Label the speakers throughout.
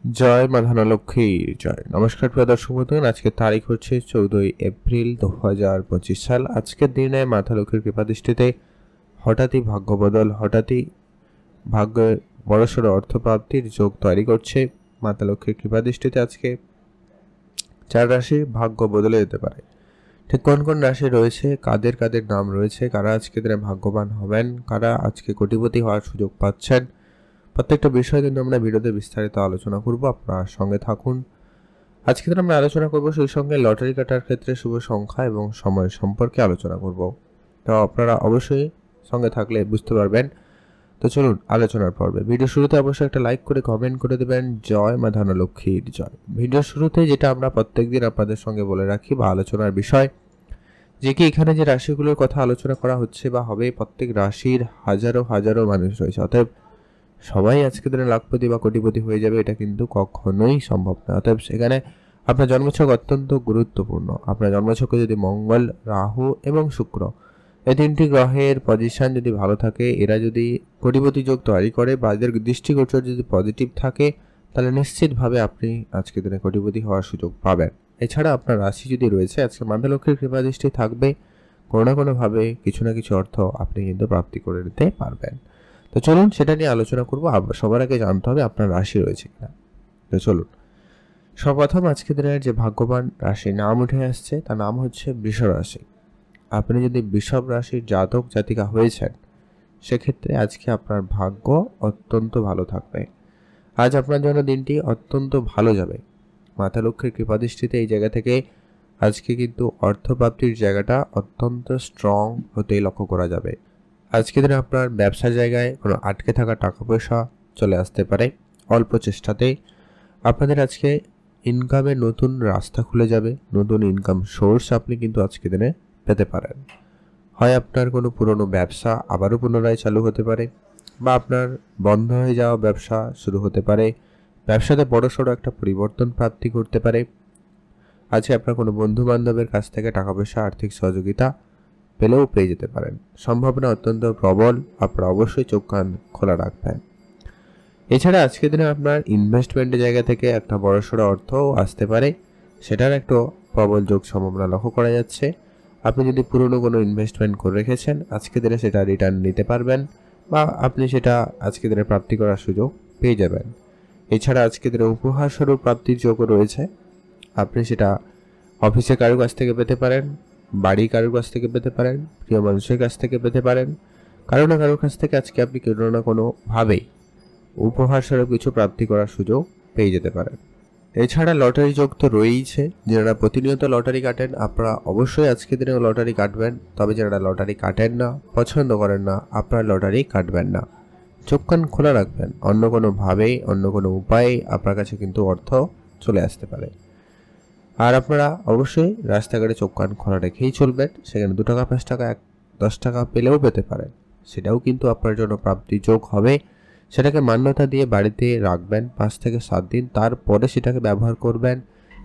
Speaker 1: জয় মা ধনলক্ষ্মীর জয়। নমস্কার প্রিয় দর্শক বন্ধুগণ, আজকের তারিখ হচ্ছে 14 এপ্রিল 2025 সাল। আজকের দিনে মাতা লক্ষ্মীর কৃপাদৃষ্টিতে হঠাৎই ভাগ্য বদল, হঠাৎই ভাগ্যে বড়সড় অর্থপ্রাপ্তির যোগ তৈরি করছে। মাতা লক্ষ্মীর কৃপাদৃষ্টিতে আজকে 4 রাশি ভাগ্য বদলে যেতে পারে। ঠিক কোন কোন রাশি রয়েছে, কাদের কাদের নাম রয়েছে, কারা আজকের দিনে ভাগ্যবান হবেন, কারা আজকে কোটিপতি হওয়ার সুযোগ পাচ্ছেন, প্রত্যেকটা বিষয় কিন্তু আমরা ভিডিওতে বিস্তারিত আলোচনা করব। আপনার সঙ্গে থাকুন। আজকে আমরা আলোচনা করব সেই সঙ্গে লটারি কাটার ক্ষেত্রে শুভ সংখ্যা এবং সময় সম্পর্কে আলোচনা করব। তো আপনারা অবশ্যই সঙ্গে থাকলে বুঝতে পারবেন। তো চলুন আলোচনার পর্বে। ভিডিও শুরুতে অবশ্যই একটা লাইক করে কমেন্ট করে দেবেন জয় মা ধনলক্ষ্মীর জয়। ভিডিও শুরুতে যেটা আমরা প্রত্যেকদিন আপনাদের সঙ্গে বলে রাখি বা আলোচনার বিষয়, যে কি এখানে যে রাশিগুলোর কথা আলোচনা করা হচ্ছে বা হবে, প্রত্যেক রাশির হাজারো হাজারো মানুষ রয়েছে। অতএব সবাই আজকে দিনে লাখপতি বা কোটিপতি হয়ে যাবে এটা কিন্তু কখনোই সম্ভব না। অতএব সেখানে আপনার জন্মছক অত্যন্ত গুরুত্বপূর্ণ। আপনার জন্মছকে যদি মঙ্গল, রাহু এবং শুক্র এই তিনটি গ্রহের পজিশন যদি ভালো থাকে, এরা যদি কোটিপতি যোগ তৈরি করে বা এদের দৃষ্টিগোচর যদি পজিটিভ থাকে, তাহলে নিশ্চিতভাবে আপনি আজকে দিনে কোটিপতি হওয়ার সুযোগ পাবেন। এছাড়া আপনার রাশি যদি রয়েছে, আজকে মাতা লক্ষ্মীর কৃপা দৃষ্টি থাকবে, কোনো না কোনোভাবে কিছু না কিছু অর্থ আপনি কিন্তু প্রাপ্তি করে নিতে পারবেন। তো চলুন সেটা নিয়ে আলোচনা করব। সবার আগে জানতে হবে আপনার রাশি রয়েছে কিনা। তো চলুন, সর্বপ্রথম আজকে দিনের যে ভাগ্যবান রাশি নাম উঠে আসছে তার নাম হচ্ছে বৃষ রাশি। আপনি যদি বৃষভ রাশির জাতক জাতিকা হয়েছেন, সেক্ষেত্রে আজকে আপনার ভাগ্য অত্যন্ত ভালো থাকবে। আজ আপনার জন্য দিনটি অত্যন্ত ভালো যাবে। মাতা লক্ষ্মীর কৃপাদৃষ্টিতে এই জায়গা থেকে আজকে কিন্তু অর্থপ্রাপ্তির জায়গাটা অত্যন্ত স্ট্রং হতেই লক্ষ্য করা যাবে। আজকে দিনে আপনার ব্যবসার জায়গায় কোনো আটকে থাকা টাকা পয়সা চলে আসতে পারে। অল্প চেষ্টাতেই আপনাদের আজকে ইনকামের নতুন রাস্তা খুলে যাবে, নতুন ইনকাম সোর্স আপনি কিন্তু আজকে দিনে পেতে পারেন। হয় আপনার কোনো পুরনো ব্যবসা আবারও পুনরায় চালু হতে পারে, বা আপনার বন্ধ হয়ে যাওয়া ব্যবসা শুরু হতে পারে। ব্যবসাতে বড়সড় একটা পরিবর্তন প্রাপ্তি করতে পারে। আজকে আপনার কোনো বন্ধু বান্ধবের কাছ থেকে টাকা পয়সা আর্থিক সহযোগিতা পেলেও পেয়ে যেতে পারেন। সম্ভাবনা অত্যন্ত প্রবল, আপনারা অবশ্যই চোখ কান খোলা রাখবেন। এছাড়া আজকের দিনে আপনার ইনভেস্টমেন্টের জায়গা থেকে একটা বড়সড় অর্থও আসতে পারে, সেটার একটা প্রবল যোগ সম্ভাবনা লক্ষ্য করা যাচ্ছে। আপনি যদি পুরনো কোনো ইনভেস্টমেন্ট করে রেখেছেন, আজকের দিনে সেটা রিটার্ন নিতে পারবেন বা আপনি সেটা আজকের দিনে প্রাপ্তি করার সুযোগ পেয়ে যাবেন। এছাড়া আজকের দিনে উপহার স্বরূপ প্রাপ্তির যোগও রয়েছে। আপনি সেটা অফিসে কারোর কাছ থেকে পেতে পারেন, বাড়ি কারোর কাছ থেকে পেতে পারেন, প্রিয় মানুষের কাছ থেকে পেতে পারেন। কারো না কারোর কাছ থেকে আজকে আপনি কোনো না কোনোভাবেই উপহার স্বরূপ কিছু প্রাপ্তি করার সুযোগ পেয়ে যেতে পারেন। এছাড়া লটারি যোগ তো রয়েইছে। যারা প্রতিনিয়ত লটারি কাটেন, আপনারা অবশ্যই আজকের দিনেও লটারি কাটবেন। তবে যারা লটারি কাটেন না, পছন্দ করেন না, আপনারা লটারি কাটবেন না। চোখ কান খোলা রাখবেন, অন্য কোনোভাবেই অন্য কোনো উপায়ে আপনার কাছে কিন্তু অর্থ চলে আসতে পারে। আর আপনারা অবশ্যই রাস্তাঘাটে চোখ কান খোলা রেখেই চলবেন। সেখানে 2 টাকা 5 টাকা 10 টাকা পেলেও পেতে পারেন, সেটাও কিন্তু আপনার জন্য প্রাপ্তি যোগ হবে। সেটাকে মান্যতা দিয়ে বাড়িতে রাখবেন 5 থেকে 7 দিন, তারপরে সেটাকে ব্যবহার করবেন।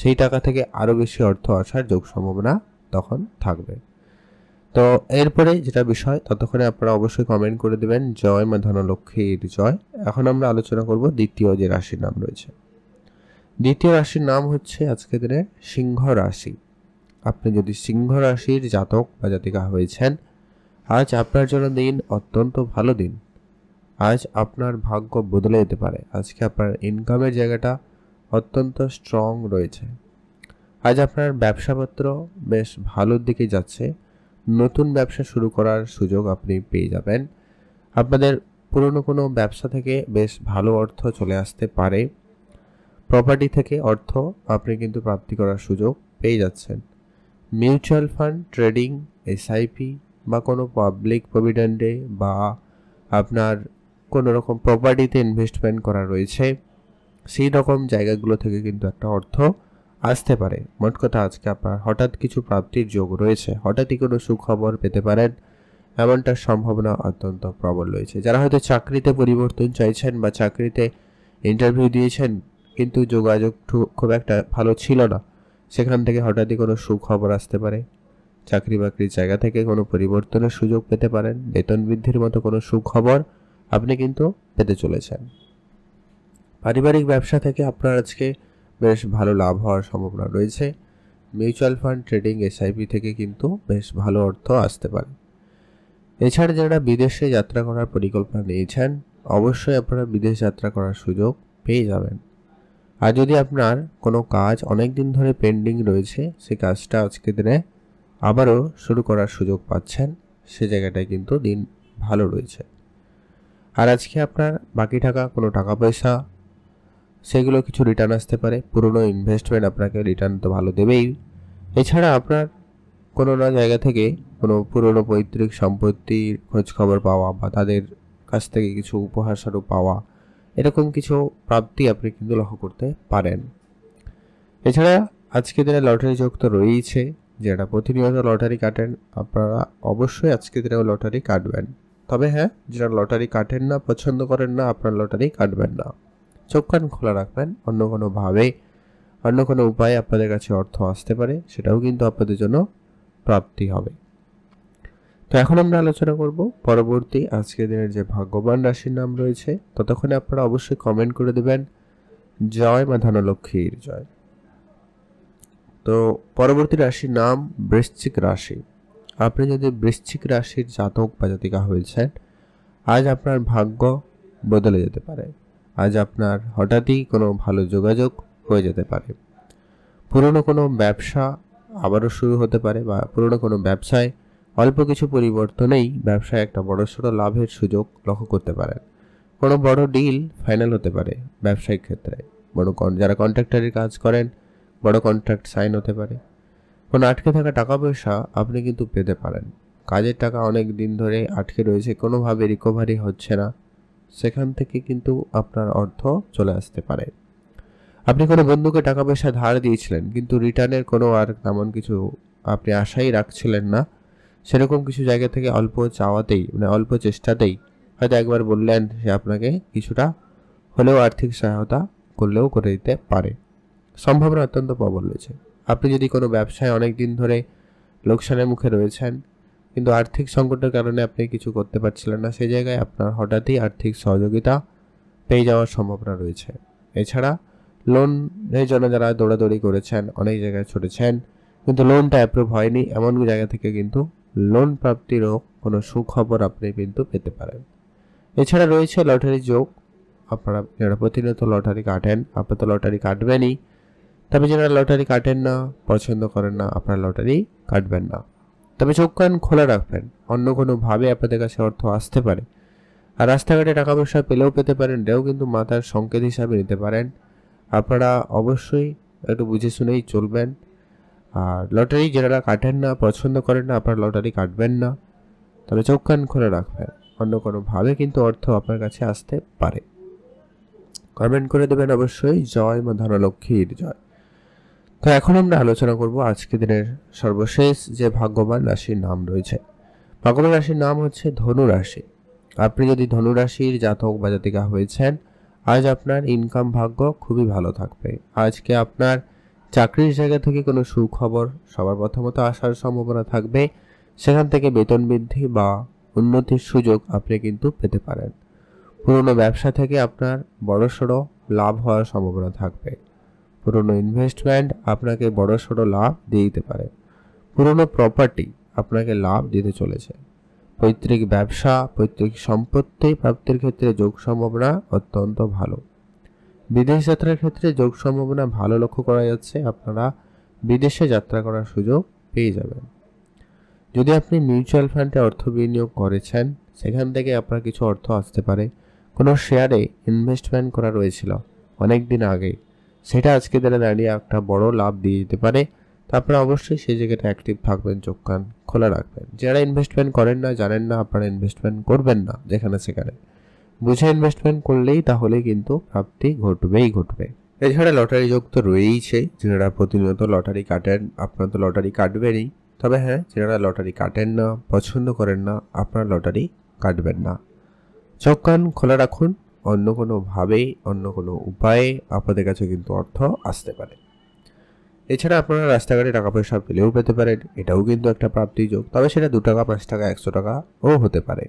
Speaker 1: সেই টাকা থেকে আরও বেশি অর্থ আসার যোগ সম্ভাবনা তখন থাকবে। তো এরপরে যেটা বিষয়, ততক্ষণে আপনারা অবশ্যই কমেন্ট করে দেবেন জয় মা ধনলক্ষ্মীর জয়। এখন আমরা আলোচনা করব দ্বিতীয় যে রাশির নাম রয়েছে। দ্বিতীয় রাশির নাম হচ্ছে আজকের দিনে সিংহ রাশি। আপনি যদি সিংহ রাশির জাতক বা জাতিকা হয়েছেন, আজ আপনার জন্য দিন অত্যন্ত ভালো দিন। আজ আপনার ভাগ্য বদলে যেতে পারে। আজকে আপনার ইনকামের জায়গাটা অত্যন্ত স্ট্রং রয়েছে। আজ আপনার ব্যবসাপত্র বেশ ভালোর দিকে যাচ্ছে। নতুন ব্যবসা শুরু করার সুযোগ আপনি পেয়ে যাবেন। আপনাদের পুরনো কোনো ব্যবসা থেকে বেশ ভালো অর্থ চলে আসতে পারে। প্রপার্টি থেকে অর্থ আপনি কিন্তু প্রাপ্তি করার সুযোগ পেয়ে যাচ্ছেন। মিউচুয়াল ফান্ড, ট্রেডিং, এসআইপি বা কোনো পাবলিক প্রভিডেন্টে বা আপনার কোনো রকম প্রপার্টিতে ইনভেস্টমেন্ট করা রয়েছে, সেই রকম জায়গাগুলো থেকে কিন্তু একটা অর্থ আসতে পারে। মোট কথা, আজকে আপনার হঠাৎ কিছু প্রাপ্তির যোগ রয়েছে, হঠাৎই কোনো সুখবর পেতে পারেন, এমনটার সম্ভাবনা অত্যন্ত প্রবল রয়েছে। যারা হয়তো চাকরিতে পরিবর্তন চাইছেন বা চাকরিতে ইন্টারভিউ দিয়েছেন কিন্তু যোগাযোগ খুব একটা ভালো ছিল না, সেখান থেকে হঠাৎই কোনো সুখবর আসতে পারে। চাকরি বাকরির জায়গা থেকে কোনো পরিবর্তনের সুযোগ পেতে পারেন। বেতন বৃদ্ধির মতো কোনো সুখবর আপনি কিন্তু পেতে চলেছেন। পারিবারিক ব্যবসা থেকে আপনার আজকে বেশ ভালো লাভ হওয়ার সম্ভাবনা রয়েছে। মিউচুয়াল ফান্ড, ট্রেডিং, এসআইপি থেকে কিন্তু বেশ ভালো অর্থ আসতে পারে। এছাড়া যারা বিদেশে যাত্রা করার পরিকল্পনা নিয়েছেন, অবশ্যই আপনারা বিদেশ যাত্রা করার সুযোগ পেয়ে যাবেন। আর যদি আপনার কোনো কাজ অনেক দিন ধরে পেন্ডিং রয়েছে, সেই কাজটা আজকের দিনে আবারও শুরু করার সুযোগ পাচ্ছেন, সে জায়গাটায় কিন্তু দিন ভালো রয়েছে। আর আজকে আপনার বাকি টাকা, কোনো টাকা পয়সা, সেগুলো কিছু রিটার্ন আসতে পারে। পুরনো ইনভেস্টমেন্ট আপনাকে রিটার্ন তো ভালো দেবেই। এছাড়া আপনার কোনো না জায়গা থেকে কোনো পুরনো পৈতৃক সম্পত্তির খোঁজ খবর পাওয়া বা তাদের কাছ থেকে কিছু উপহার স্বরূপ পাওয়া, এরকম কিছু প্রাপ্তি আপনি কিন্তু লক্ষ্য করতে পারেন। এছাড়া আজকের দিনে লটারি যোগ তো রয়েইছে। যারা প্রতিনিয়ত লটারি কাটেন, আপনারা অবশ্যই আজকের দিনেও লটারি কাটবেন। তবে হ্যাঁ, যারা লটারি কাটেন না, পছন্দ করেন না, আপনার লটারি কাটবেন না। চোখ কান খোলা রাখবেন। অন্য কোনোভাবে, অন্য কোনো উপায়ে আপনাদের কাছে অর্থ আসতে পারে, সেটাও কিন্তু আপনাদের জন্য প্রাপ্তি হবে। তো এখন আমরা আলোচনা করব পরবর্তী আজকের দিনের যে ভাগ্যবান রাশির নাম রয়েছে। ততক্ষণে আপনারা অবশ্যই কমেন্ট করে দেবেন জয় মা ধনলক্ষ্মীর জয়। তো পরবর্তী রাশির নাম বৃশ্চিক রাশি। আপনি যদি বৃশ্চিক রাশির জাতক বা জাতিকা হয়েছেন, আজ আপনার ভাগ্য বদলে যেতে পারে। আজ আপনার হঠাৎই কোনো ভালো যোগাযোগ হয়ে যেতে পারে। পুরনো কোনো ব্যবসা আবারও শুরু হতে পারে, বা পুরনো কোনো ব্যবসায় অল্প কিছু পরিবর্তনেই ব্যবসায় একটা বড়সড় লাভের সুযোগ লক্ষ্য করতে পারেন। কোনো বড় ডিল ফাইনাল হতে পারে ব্যবসায়িক ক্ষেত্রে। যারা কন্ট্রাক্টরের কাজ করেন, বড় কন্ট্রাক্ট সাইন হতে পারে। কোনো আটকে থাকা টাকা পয়সা আপনি কিন্তু পেতে পারেন। কাজের টাকা অনেক দিন ধরে আটকে রয়েছে, কোনোভাবে রিকভারি হচ্ছে না, সেখান থেকে কিন্তু আপনার অর্থ চলে আসতে পারে। আপনি কোনো বন্ধুকে টাকা পয়সা ধার দিয়েছিলেন, কিন্তু রিটার্নের কোনো আর তেমন কিছু আপনি আশাই রাখছিলেন না। সেরকম কিছু জায়গা থেকে অল্প চাওয়াতেই, মানে অল্প চেষ্টাতেই হয়তো একবার বললেন, সে আপনাকে কিছুটা হলেও আর্থিক সহায়তা করলেও করে দিতে পারে। সম্ভাবনা অত্যন্ত প্রবল রয়েছে। আপনি যদি কোনো ব্যবসায় অনেক দিন ধরে লোকসানের মুখে রয়েছেন, কিন্তু আর্থিক সংকটের কারণে আপনি কিছু করতে পারছিলেন না, সেই জায়গায় আপনার হঠাৎই আর্থিক সহযোগিতা পেয়ে যাওয়ার সম্ভাবনা রয়েছে। এছাড়া লোনের জন্য যারা দৌড়াদৌড়ি করেছেন, অনেক জায়গায় ছুটেছেন, কিন্তু লোনটা অ্যাপ্রুভ হয়নি, এমন জায়গা থেকে কিন্তু লোন প্রাপ্তিরও কোনো সুখবর আপনি কিন্তু পেতে পারেন। এছাড়া রয়েছে লটারি যোগ। আপনারা যারা প্রতিনিয়ত লটারি কাটেন, আপনারা তো লটারি কাটবেনই। তবে যারা লটারি কাটেন না, পছন্দ করেন না, আপনার লটারি কাটবেন না। তবে চোখ কান খোলা রাখবেন, অন্য কোনোভাবে আপনাদের কাছে অর্থ আসতে পারে। আর রাস্তাঘাটে টাকা পয়সা পেলেও পেতে পারেন, এটাও কিন্তু মাথার সংকেত হিসাবে নিতে পারেন। আপনারা অবশ্যই একটু বুঝে শুনেই চলবেন। আর লটারি যারা কাটেন না, পছন্দ করেন না, আপনার লটারি কাটবেন না। তবে চোখ কান খোলা রাখবেন, অন্য কোনোভাবে কিন্তু অর্থ আপনার কাছে আসতে পারে। কমেন্ট করে দেবেন অবশ্যই জয় মা ধনলক্ষ্মীর জয়। তো এখন আমরা আলোচনা করব আজকের দিনের সর্বশেষ যে ভাগ্যবান রাশির নাম রয়েছে। ভাগ্যবান রাশির নাম হচ্ছে ধনু রাশি। আপনি যদি ধনু রাশির জাতক বা জাতিকা হয়েছেন, আজ আপনার ইনকাম ভাগ্য খুবই ভালো থাকবে। আজকে আপনার চাকরির জায়গা থেকে কোনো সুখবর সবার প্রথমত আসার সম্ভাবনা থাকবে। সেখান থেকে বেতন বৃদ্ধি বা উন্নতির সুযোগ আপনি কিন্তু পেতে পারেন। পুরনো ব্যবসা থেকে আপনার বড়সড় লাভ হওয়ার সম্ভাবনা থাকবে। পুরনো ইনভেস্টমেন্ট আপনাকে বড়সড় লাভ দিয়ে দিতে পারে। পুরনো প্রপার্টি আপনাকে লাভ দিতে চলেছে। পৈতৃক ব্যবসা, পৈতৃক সম্পত্তি প্রাপ্তির ক্ষেত্রে যোগ সম্ভাবনা অত্যন্ত ভালো। বিদেশ যাত্রার ক্ষেত্রে যোগ সম্ভাবনা ভালো লক্ষ্য করা যাচ্ছে। আপনারা বিদেশে যাত্রা করার সুযোগ পেয়ে যাবেন। যদি আপনি মিউচুয়াল ফান্ডে অর্থ বিনিয়োগ করেছেন, সেখান থেকে আপনার কিছু অর্থ আসতে পারে। কোনো শেয়ারে ইনভেস্টমেন্ট করা রয়েছিল অনেক দিন আগে, সেটা আজকে দিনে দাঁড়িয়ে একটা বড় লাভ দিয়ে দিতে পারে। তো আপনারা অবশ্যই সেই জায়গাটা অ্যাক্টিভ থাকবেন, চোখ কান খোলা রাখবেন। যারা ইনভেস্টমেন্ট করেন না, জানেন না, আপনারা ইনভেস্টমেন্ট করবেন না, যেখানে সেখানে বুঝে ইনভেস্টমেন্ট করলেই তাহলে কিন্তু প্রাপ্তি ঘটবেই ঘটবে। এছাড়া লটারি যোগ তো রয়েইছে। যারা প্রতিনিয়ত লটারি কাটেন, আপনারা তো লটারি কাটবেনই। তবে হ্যাঁ, যারা লটারি কাটেন না, পছন্দ করেন না, আপনারা লটারি কাটবেন না। চোখ কান খোলা রাখুন, অন্য কোনোভাবেই, অন্য কোনো উপায়ে আপনাদের কাছে কিন্তু অর্থ আসতে পারে। এছাড়া আপনারা রাস্তাঘাটে টাকা পয়সা পেলেও পেতে পারেন, এটাও কিন্তু একটা প্রাপ্তি যোগ। তবে সেটা 2 টাকা, 5 টাকা, 100 টাকাও হতে পারে।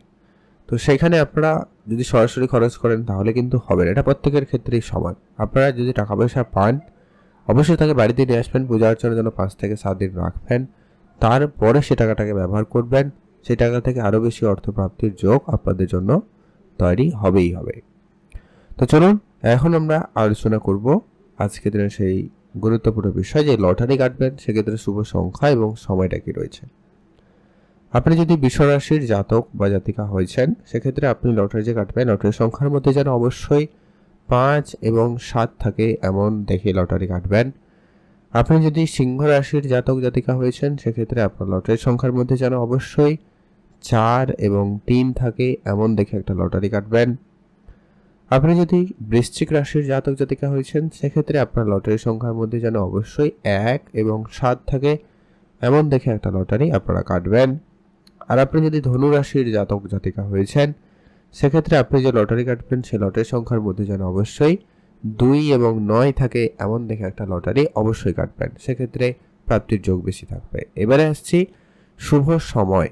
Speaker 1: তো সেখানে আপনারা যদি সরাসরি খরচ করেন তাহলে কিন্তু হবে না, এটা প্রত্যেকের ক্ষেত্রেই সমান। আপনারা যদি টাকা পয়সা পান অবশ্যই তাকে বাড়িতে নিয়ে আসবেন, পূজা অর্চনার জন্য 5 থেকে 7 দিন রাখবেন, তারপরে সে টাকাটাকে ব্যবহার করবেন। সেই টাকা থেকে আরও বেশি অর্থপ্রাপ্তির যোগ আপনাদের জন্য তৈরি হবেই হবে। তো চলুন এখন আমরা আলোচনা করব আজকের দিনের সেই গুরুত্বপূর্ণ বিষয়, যে লটারি কাটবেন সেক্ষেত্রে শুভ সংখ্যা এবং সময়টা কি রয়েছে। আপনি যদি বৃষ রাশির জাতক বা জাতিকা হয়েছেন সেক্ষেত্রে আপনি লটারি যে কাটবেন, লটারির সংখ্যার মধ্যে যেন অবশ্যই 5 এবং 7 থাকে এমন দেখে লটারি কাটবেন। আপনি যদি সিংহ রাশির জাতক জাতিকা হয়েছেন সেক্ষেত্রে আপনার লটারির সংখ্যার মধ্যে যেন অবশ্যই 4 এবং 3 থাকে এমন দেখে একটা লটারি কাটবেন। আপনি যদি বৃশ্চিক রাশির জাতক জাতিকা হয়েছেন সেক্ষেত্রে আপনার লটারির সংখ্যার মধ্যে যেন অবশ্যই 1 এবং 7 থাকে এমন দেখে একটা লটারি আপনারা কাটবেন। আর আপনি যদি ধনু রাশির জাতক জাতিকা হয়েছেন সেক্ষেত্রে আপনি যে লটারি কাটবেন সেই লটারির সংখ্যার মধ্যে যেন অবশ্যই 2 এবং 9 থাকে এমন দেখে একটা লটারি অবশ্যই কাটবেন, সেক্ষেত্রে প্রাপ্তির যোগ বেশি থাকবে। এবারে আসছি শুভ সময়।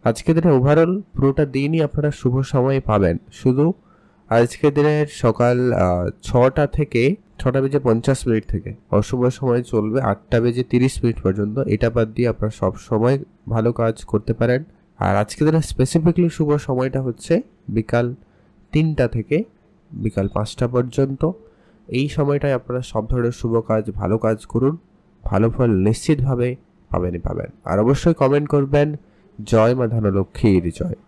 Speaker 1: আজকের দিনে ওভারঅল পুরোটা দিনই আপনারা শুভ সময় পাবেন, শুধু আজকের দিনের সকাল 6টা থেকে 6টা বেজে 50 মিনিট থেকে অশুভ সময় চলবে 8টা বেজে 30 মিনিট পর্যন্ত। এটা বাদ দিয়ে আপনারা সব সময় ভালো কাজ করতে পারেন। আর আজকের দিনে স্পেসিফিকলি শুভ সময়টা হচ্ছে বিকাল 3টা থেকে বিকাল 5টা পর্যন্ত। এই সময়টায় আপনারা সব ধরনের শুভ কাজ, ভালো কাজ করুন, ভালো ফল নিশ্চিতভাবে পাবেন। আর অবশ্যই কমেন্ট করবেন জয় মা ধনলক্ষ্মীর জয়।